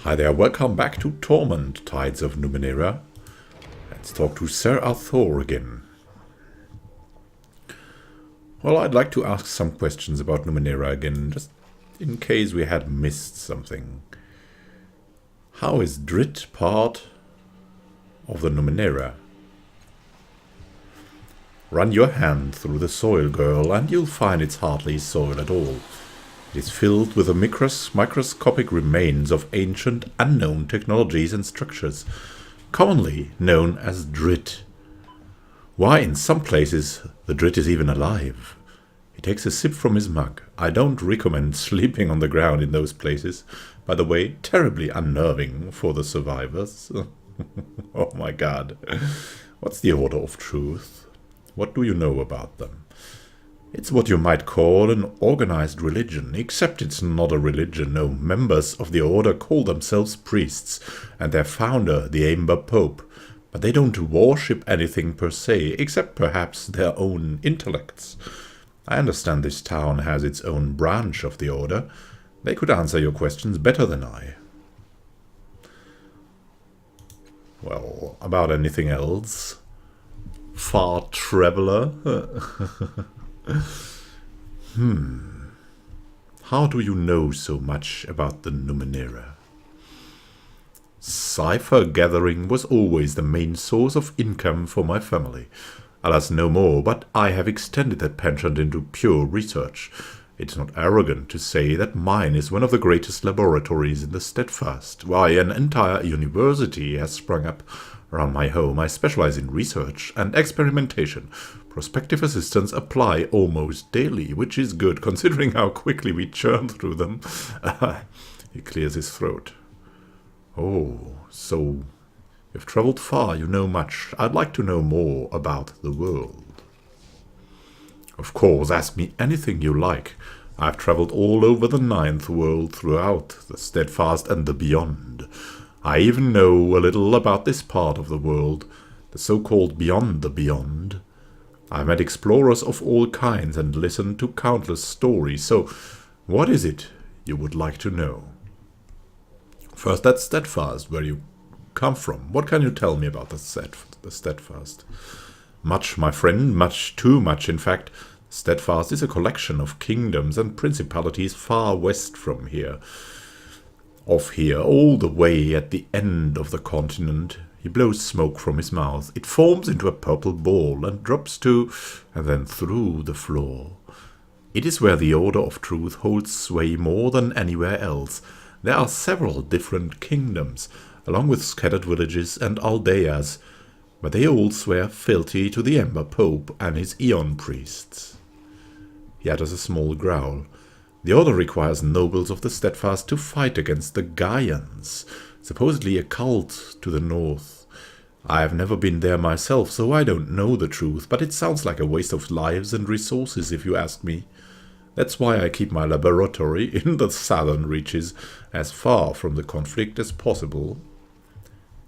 Hi there, welcome back to Torment, Tides of Numenera. Let's talk to Sir Arthur again. Well, I'd like to ask some questions about Numenera again, just in case we had missed something. How is Drit part of the Numenera? Run your hand through the soil, girl, and you'll find it's hardly soil at all. It is filled with the microscopic remains of ancient, unknown technologies and structures, commonly known as Drit. Why, in some places, the Drit is even alive. He takes a sip from his mug. I don't recommend sleeping on the ground in those places. By the way, terribly unnerving for the survivors. Oh my god. What's the Order of Truth? What do you know about them? It's what you might call an organized religion, except it's not a religion. No, members of the order call themselves priests, and their founder the Amber Pope. But they don't worship anything per se, except perhaps their own intellects. I understand this town has its own branch of the order. They could answer your questions better than I. Well, about anything else? Far traveler? How do you know so much about the Numenera? Cipher gathering was always the main source of income for my family. Alas, no more, but I have extended that penchant into pure research. It's not arrogant to say that mine is one of the greatest laboratories in the Steadfast. Why, an entire university has sprung up around my home. I specialize in research and experimentation. Prospective assistants apply almost daily, which is good, considering how quickly we churn through them. He clears his throat. Oh, so you've traveled far, you know much. I'd like to know more about the world. Of course, ask me anything you like. I've traveled all over the Ninth World, throughout the Steadfast and the Beyond. I even know a little about this part of the world, the so-called Beyond the Beyond. I've met explorers of all kinds and listened to countless stories, so what is it you would like to know? First, that's Steadfast, where you come from. What can you tell me about the Steadfast? Much, my friend, much, too much, in fact. Steadfast is a collection of kingdoms and principalities far west from here. Off here, all the way at the end of the continent. He blows smoke from his mouth. It forms into a purple ball and drops to, and then through the floor. It is where the Order of Truth holds sway more than anywhere else. There are several different kingdoms, along with scattered villages and aldeias, but they all swear fealty to the Ember Pope and his Eon priests. He utters a small growl. The Order requires nobles of the Steadfast to fight against the Gaians, supposedly a cult to the north. I have never been there myself, so I don't know the truth, but it sounds like a waste of lives and resources if you ask me. That's why I keep my laboratory in the southern reaches, as far from the conflict as possible.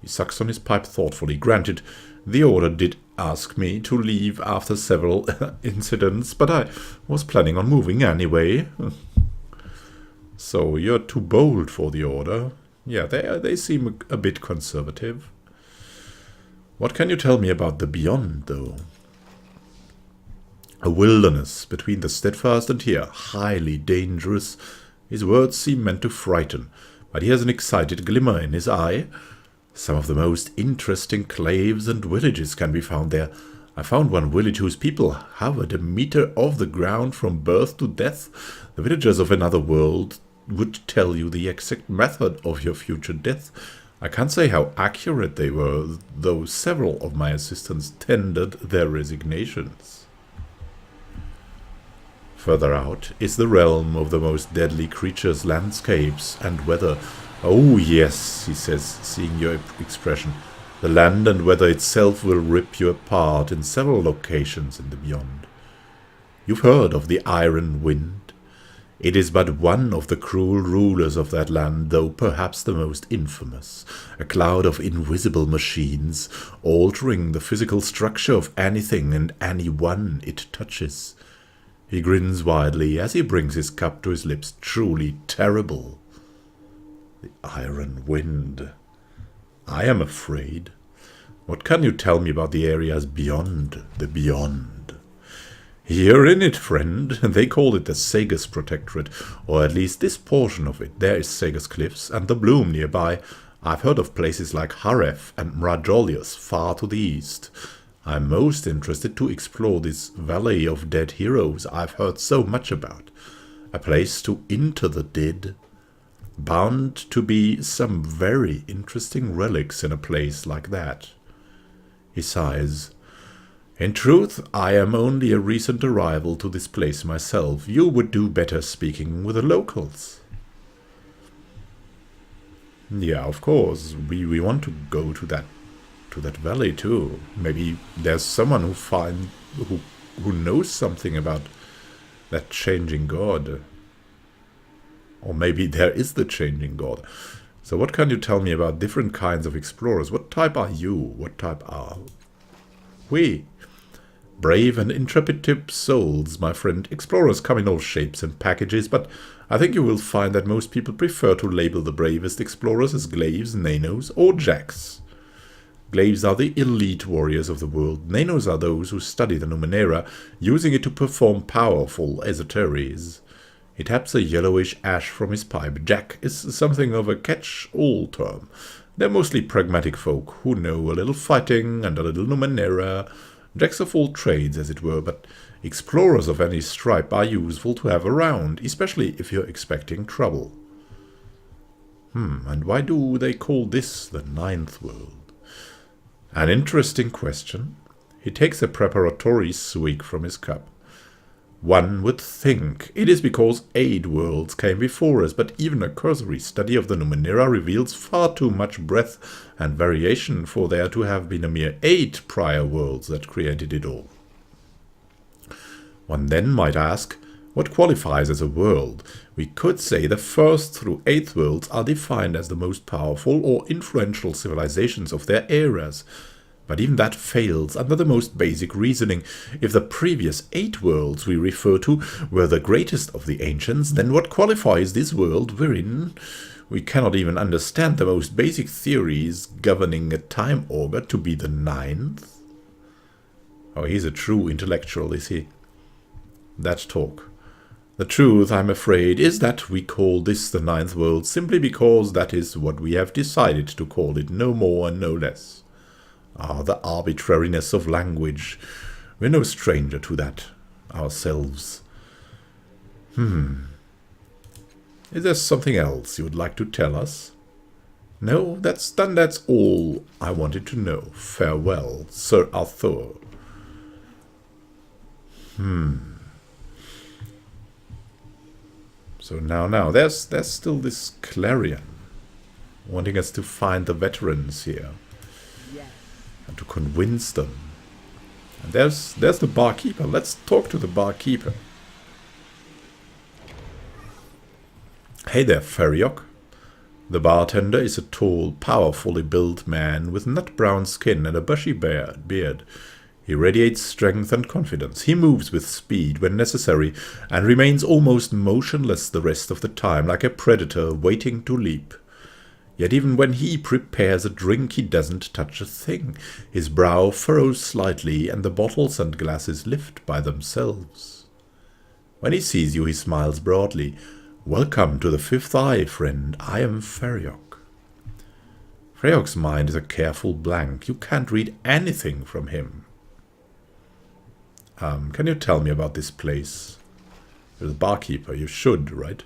He sucks on his pipe thoughtfully. Granted, the Order did ask me to leave after several incidents, but I was planning on moving anyway. So you're too bold for the Order. Yeah, they seem a bit conservative. What can you tell me about the Beyond, though? A wilderness between the Steadfast and here, highly dangerous. His words seem meant to frighten, but he has an excited glimmer in his eye. Some of the most interesting claves and villages can be found there. I found one village whose people hovered a meter off the ground from birth to death. The villagers of another world would tell you the exact method of your future death. I can't say how accurate they were, though several of my assistants tendered their resignations. Further out is the realm of the most deadly creatures, landscapes, and weather. Oh yes, he says, seeing your expression. The land and weather itself will rip you apart in several locations in the Beyond. You've heard of the Iron Wind? It is but one of the cruel rulers of that land, though perhaps the most infamous. A cloud of invisible machines, altering the physical structure of anything and anyone it touches. He grins widely as he brings his cup to his lips. Truly terrible. The Iron Wind. I am afraid. What can you tell me about the areas beyond the beyond? You're in it, friend. They call it the Sagas Protectorate, or at least this portion of it. There is Sagas Cliffs and the Bloom nearby. I've heard of places like Haref and Mrajolius far to the east. I'm most interested to explore this Valley of Dead Heroes I've heard so much about. A place to enter the dead. Bound to be some very interesting relics in a place like that. He sighs. In truth, I am only a recent arrival to this place myself. You would do better speaking with the locals. Yeah, of course. We want to go to that valley too. Maybe there's someone who knows something about that changing god. Or maybe there is the changing god. So what can you tell me about different kinds of explorers? What type are you? What type are we? Brave and intrepid souls, my friend. Explorers come in all shapes and packages, but I think you will find that most people prefer to label the bravest explorers as glaives, nanos, or jacks. Glaives are the elite warriors of the world. Nanos are those who study the Numenera, using it to perform powerful esoteries. He taps a yellowish ash from his pipe. Jack is something of a catch-all term. They're mostly pragmatic folk who know a little fighting and a little Numenera. Jacks of all trades, as it were, but explorers of any stripe are useful to have around, especially if you're expecting trouble. And why do they call this the Ninth World? An interesting question. He takes a preparatory swig from his cup. One would think it is because 8 worlds came before us, but even a cursory study of the Numenera reveals far too much breadth and variation for there to have been a mere 8 prior worlds that created it all. One then might ask, what qualifies as a world? We could say the 1st through 8th worlds are defined as the most powerful or influential civilizations of their eras. But even that fails under the most basic reasoning. If the previous 8 worlds we refer to were the greatest of the ancients, then what qualifies this world we're in? We cannot even understand the most basic theories governing a time auger to be the 9th. Oh, he's a true intellectual, is he? That talk. The truth, I'm afraid, is that we call this the 9th world simply because that is what we have decided to call it, no more and no less. Ah, the arbitrariness of language. We're no stranger to that ourselves. Is there something else you would like to tell us? No, that's all I wanted to know. Farewell, Sir Arthur. So now, there's still this Clarion wanting us to find the veterans here. And to convince them. And there's the barkeeper. Let's talk to the barkeeper. Hey there, Feriok. The bartender is a tall, powerfully built man with nut-brown skin and a bushy beard. He radiates strength and confidence. He moves with speed when necessary and remains almost motionless the rest of the time, like a predator waiting to leap. Yet even when he prepares a drink, he doesn't touch a thing. His brow furrows slightly, and the bottles and glasses lift by themselves. When he sees you, he smiles broadly. Welcome to the Fifth Eye, friend. I am Feriok. Feriok's mind is a careful blank. You can't read anything from him. Can you tell me about this place? You're the barkeeper. You should, right?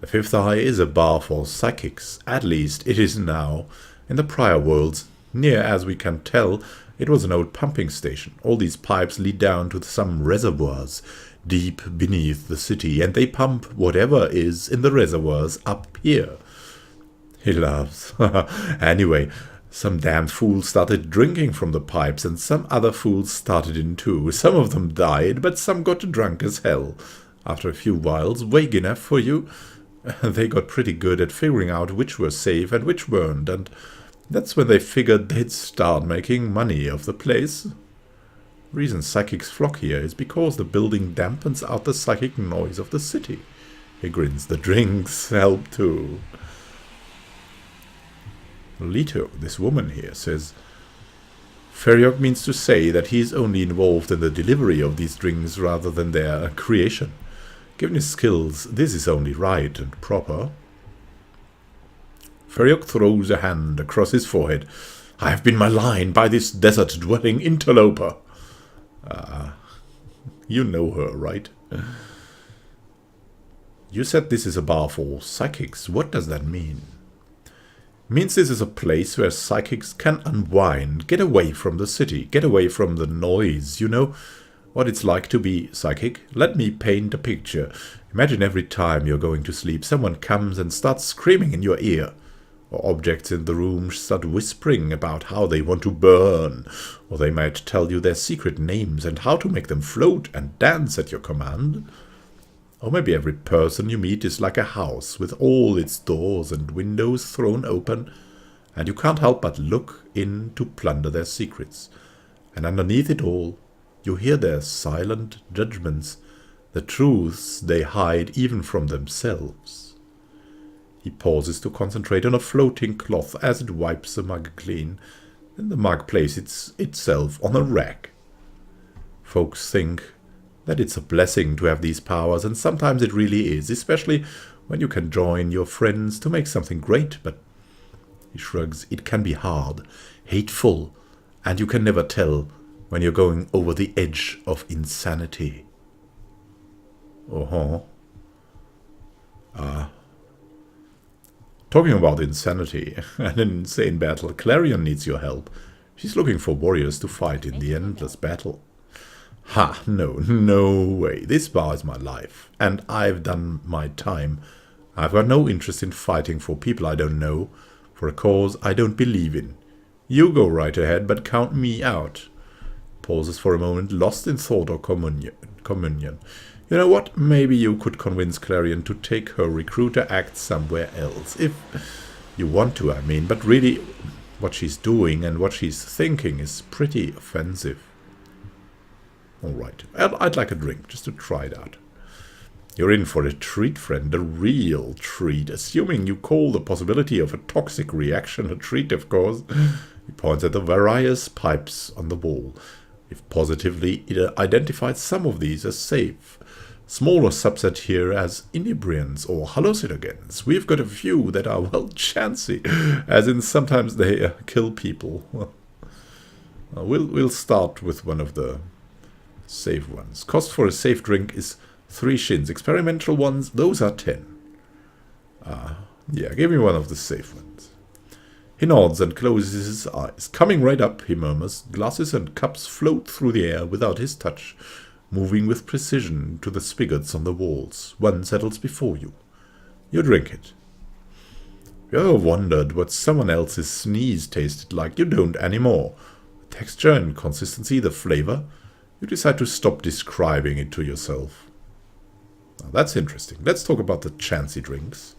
The Fifth Eye is a bar for psychics. At least it is now. In the prior worlds, near as we can tell, it was an old pumping station. All these pipes lead down to some reservoirs deep beneath the city, and they pump whatever is in the reservoirs up here. He laughs. Anyway, some damn fool started drinking from the pipes, and some other fools started in too. Some of them died, but some got drunk as hell. After a few whiles, vague enough for you, they got pretty good at figuring out which were safe and which weren't, and that's when they figured they'd start making money off the place. The reason psychics flock here is because the building dampens out the psychic noise of the city. He grins. The drinks help too. Leto, this woman here, says, Feriok means to say that he is only involved in the delivery of these drinks rather than their creation. Given his skills, this is only right and proper. Feriok throws a hand across his forehead. I have been maligned by this desert-dwelling interloper. You know her, right? You said this is a bar for psychics. What does that mean? Means this is a place where psychics can unwind, get away from the city, get away from the noise, you know what it's like to be psychic? Let me paint a picture. Imagine every time you're going to sleep, someone comes and starts screaming in your ear. Or objects in the room start whispering about how they want to burn. Or they might tell you their secret names and how to make them float and dance at your command. Or maybe every person you meet is like a house with all its doors and windows thrown open, and you can't help but look in to plunder their secrets. And underneath it all, you hear their silent judgments, the truths they hide even from themselves. He pauses to concentrate on a floating cloth as it wipes the mug clean. Then the mug places itself on a rack. Folks think that it's a blessing to have these powers, and sometimes it really is, especially when you can join your friends to make something great, but he shrugs, it can be hard, hateful, and you can never tell when you're going over the edge of insanity. Talking about insanity, an insane battle, Clarion needs your help. She's looking for warriors to fight in the endless battle. Ha, no way. This bar is my life, and I've done my time. I've got no interest in fighting for people I don't know, for a cause I don't believe in. You go right ahead, but count me out. Pauses for a moment, lost in thought or communion. You know what? Maybe you could convince Clarion to take her recruiter act somewhere else. If you want to, I mean. But really, what she's doing and what she's thinking is pretty offensive. Alright, I'd like a drink, just to try it out. You're in for a treat, friend, a real treat, assuming you call the possibility of a toxic reaction a treat, of course. He points at the various pipes on the wall. If positively, it identifies some of these as safe. Smaller subset here as inebriants or hallucinogens. We've got a few that are, well, chancy, as in sometimes they kill people. We'll start with one of the safe ones. Cost for a safe drink is 3 shins. Experimental ones, those are 10. Yeah, give me one of the safe ones. He nods and closes his eyes. Coming right up, he murmurs. Glasses and cups float through the air without his touch, moving with precision to the spigots on the walls. One settles before you. You drink it. Have you ever wondered what someone else's sneeze tasted like? You don't anymore. The texture and consistency, the flavor. You decide to stop describing it to yourself. Now that's interesting. Let's talk about the chancy drinks.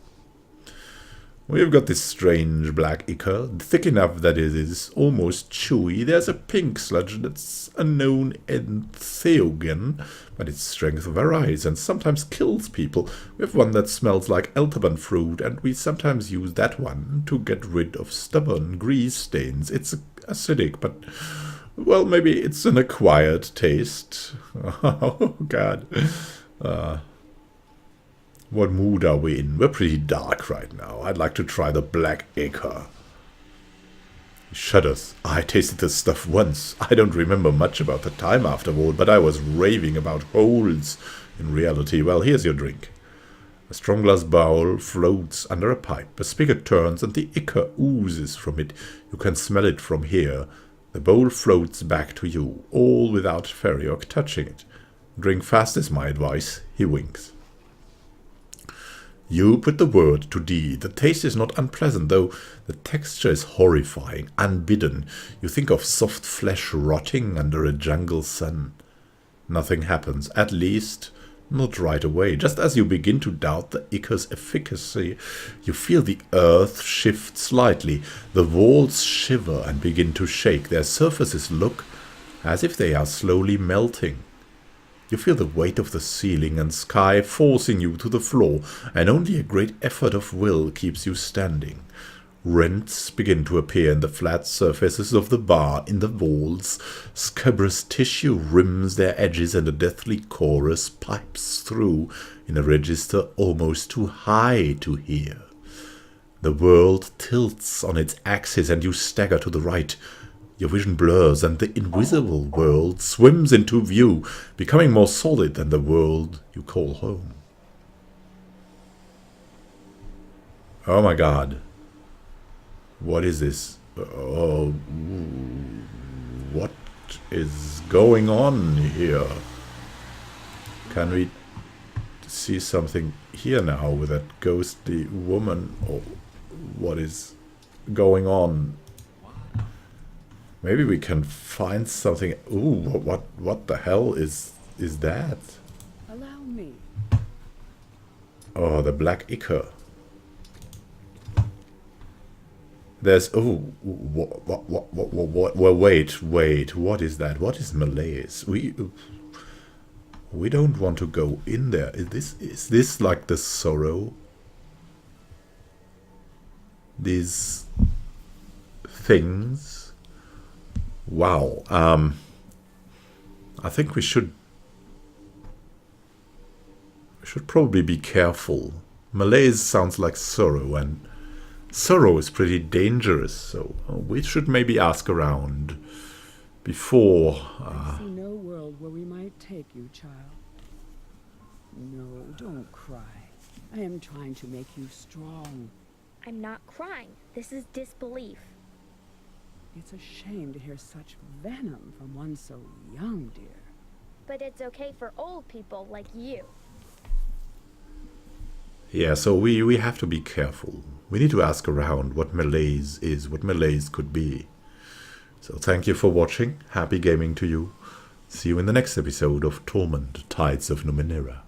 We've got this strange black ichor, thick enough that it is almost chewy. There's a pink sludge that's a known entheogen, but its strength varies and sometimes kills people. We have one that smells like elderberry fruit, and we sometimes use that one to get rid of stubborn grease stains. It's acidic, but, well, maybe it's an acquired taste. Oh, God. What mood are we in? We're pretty dark right now. I'd like to try the black ichor. He shudders. I tasted this stuff once. I don't remember much about the time afterward, but I was raving about holes in reality. Well, here's your drink. A strong glass bowl floats under a pipe. A spigot turns and the ichor oozes from it. You can smell it from here. The bowl floats back to you, all without Feriok touching it. Drink fast is my advice. He winks. You put the word to deed. The taste is not unpleasant, though the texture is horrifying, unbidden. You think of soft flesh rotting under a jungle sun. Nothing happens, at least not right away. Just as you begin to doubt the ichor's efficacy, you feel the earth shift slightly. The walls shiver and begin to shake. Their surfaces look as if they are slowly melting. You feel the weight of the ceiling and sky forcing you to the floor, and only a great effort of will keeps you standing. Rents begin to appear in the flat surfaces of the bar, in the walls. Scabrous tissue rims their edges, and a deathly chorus pipes through in a register almost too high to hear. The world tilts on its axis, and you stagger to the right. Your vision blurs, and the invisible world swims into view, becoming more solid than the world you call home. Oh my god. What is this? Oh, what is going on here? Can we see something here now with that ghostly woman? Or what is going on? Maybe we can find something. Ooh, what the hell is that? Allow me. Oh, the black ichor. There's wait, what is that? What is malaise? We don't want to go in there. Is this like the sorrow? These things? Wow. I think we should probably be careful. Malaise sounds like sorrow, and sorrow is pretty dangerous, so we should maybe ask around before. I see no world where we might take you, child. No, don't cry. I am trying to make you strong. I'm not crying. This is disbelief. It's a shame to hear such venom from one so young, dear. But it's okay for old people like you. Yeah, so we have to be careful. We need to ask around what malaise is, what malaise could be. So thank you for watching. Happy gaming to you. See you in the next episode of Torment, Tides of Numenera.